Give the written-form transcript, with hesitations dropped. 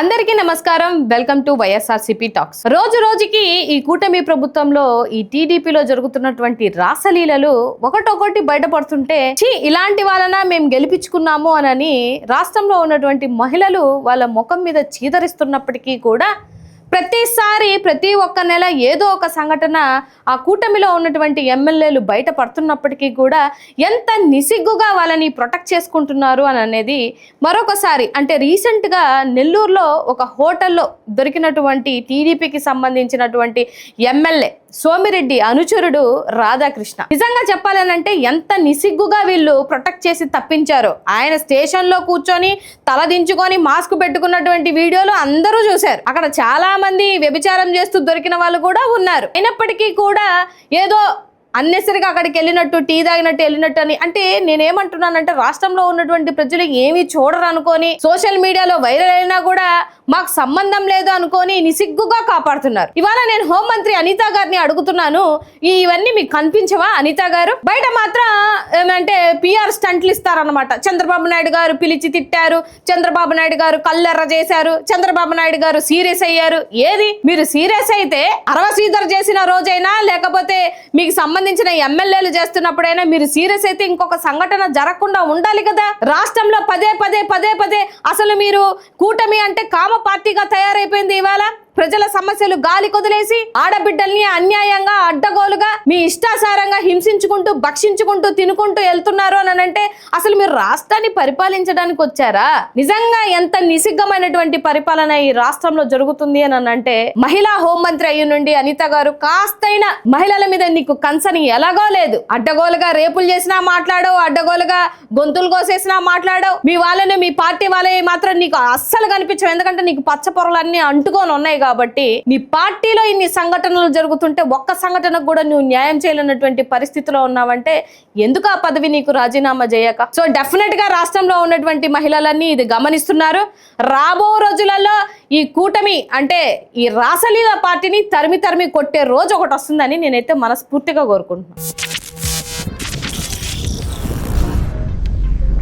అందరికీ నమస్కారం. Welcome to YSRCP talks. రోజు రోజుకి ఈ కూటమి ప్రభుత్వంలో ఈ టీడీపీలో జరుగుతున్నటువంటి రాసలీలలు ఒకటొకటి బయటపడుతుంటే ఇలాంటి వాళ్ళన మేము గెలిపించుకున్నాము అని రాష్ట్రంలో ఉన్నటువంటి మహిళలు వాళ్ళ ముఖం మీద చీదరిస్తున్నప్పటికీ కూడా ప్రతిసారి ప్రతి ఒక్క నెల ఏదో ఒక సంఘటన ఆ కూటమిలో ఉన్నటువంటి ఎమ్మెల్యేలు బయట పడుతున్నప్పటికీ కూడా ఎంత నిసిగ్గుగా వాళ్ళని ప్రొటెక్ట్ చేసుకుంటున్నారు అని అనేది మరొకసారి అంటే రీసెంట్గా నెల్లూరులో ఒక హోటల్లో దొరికినటువంటి టీడీపీకి సంబంధించినటువంటి ఎమ్మెల్యే సోమిరెడ్డి అనుచరుడు రాధాకృష్ణ. నిజంగా చెప్పాలనంటే ఎంత నిసిగ్గుగా వీళ్ళు ప్రొటెక్ట్ చేసి తప్పించారో. ఆయన స్టేషన్లో కూర్చొని తలదించుకొని మాస్క్ పెట్టుకున్నటువంటి వీడియోలు అందరూ చూశారు. అక్కడ చాలా మంది వ్యభిచారం చేస్తూ దొరికిన వాళ్ళు కూడా ఉన్నారు. అయినప్పటికీ కూడా ఏదో అన్నెసరిగా అక్కడికి వెళ్ళినట్టు టీ తాగినట్టు వెళ్ళినట్టు అని అంటే నేనేమంటున్నానంటే రాష్ట్రంలో ఉన్నటువంటి ప్రజలు ఏమీ చూడరు అనుకొని సోషల్ మీడియాలో వైరల్ అయినా కూడా మాకు సంబంధం లేదు అనుకొని నిసిగ్గుగా కాపాడుతున్నారు. ఇవాళ నేను హోంమంత్రి అనిత గారిని అడుగుతున్నాను, ఇవన్నీ మీకు కనిపించవా అనిత గారు? బయట మాత్రం ఏమంటే పిఆర్ స్టంట్లు ఇస్తారనమాట. చంద్రబాబు నాయుడు గారు పిలిచి తిట్టారు, చంద్రబాబు నాయుడు గారు కళ్ళెర్ర చేశారు, చంద్రబాబు నాయుడు గారు సీరియస్ అయ్యారు. ఏది మీరు సీరియస్ అయితే అరవసీదర్ చేసిన రోజైనా లేకపోతే మీకు సంబంధించిన ఎమ్మెల్యేలు చేస్తున్నప్పుడైనా మీరు సీరియస్ అయితే ఇంకొక సంఘటన జరగకుండా ఉండాలి కదా. రాష్ట్రంలో పదే పదే అసలు మీరు కూటమి అంటే కామ పార్టీగా తయారైపోయింది. ఇవాళ ప్రజల సమస్యలు గాలి కొదిలేసి ఆడబిడ్డల్ని అన్యాయంగా అడ్డగోలుగా మీ ఇష్టాసారంగా హింసించుకుంటూ భక్షించుకుంటూ తినుకుంటూ వెళ్తున్నారు అని అంటే అసలు మీరు రాష్ట్రాన్ని పరిపాలించడానికి వచ్చారా? నిజంగా ఎంత నిసిగ్గమైనటువంటి పరిపాలన ఈ రాష్ట్రంలో జరుగుతుంది అని అంటే మహిళా హోంమంత్రి అయ్యి నుండి అనిత గారు కాస్తైనా మహిళల మీద నీకు కన్సర్న్ ఎలాగో లేదు. అడ్డగోలుగా రేపులు చేసినా మాట్లాడవు, అడ్డగోలుగా గొంతులు కోసేసినా మాట్లాడవు. మీ వాళ్ళని మీ పార్టీ వాళ్ళని మాత్రం నీకు అస్సలు కనిపించవు. ఎందుకంటే నీకు పచ్చ పొరలన్నీ అంటుకొని ఉన్నాయి కాబట్టి. నీ పార్టీలో ఇన్ని సంఘటనలు జరుగుతుంటే ఒక్క సంఘటనకు కూడా నువ్వు న్యాయం చేయలేనటువంటి పరిస్థితిలో ఉన్నావంటే ఎందుకు ఆ పదవి నీకు రాజీనామా చేయక? సో డెఫినెట్ గా రాష్ట్రంలో ఉన్నటువంటి మహిళలన్నీ ఇది గమనిస్తున్నారు. రాబో రోజులలో ఈ కూటమి అంటే ఈ రాసలీల పార్టీని తరిమి కొట్టే రోజు ఒకటి వస్తుందని నేనైతే మనస్ఫూర్తిగా కోరుకుంటున్నాను.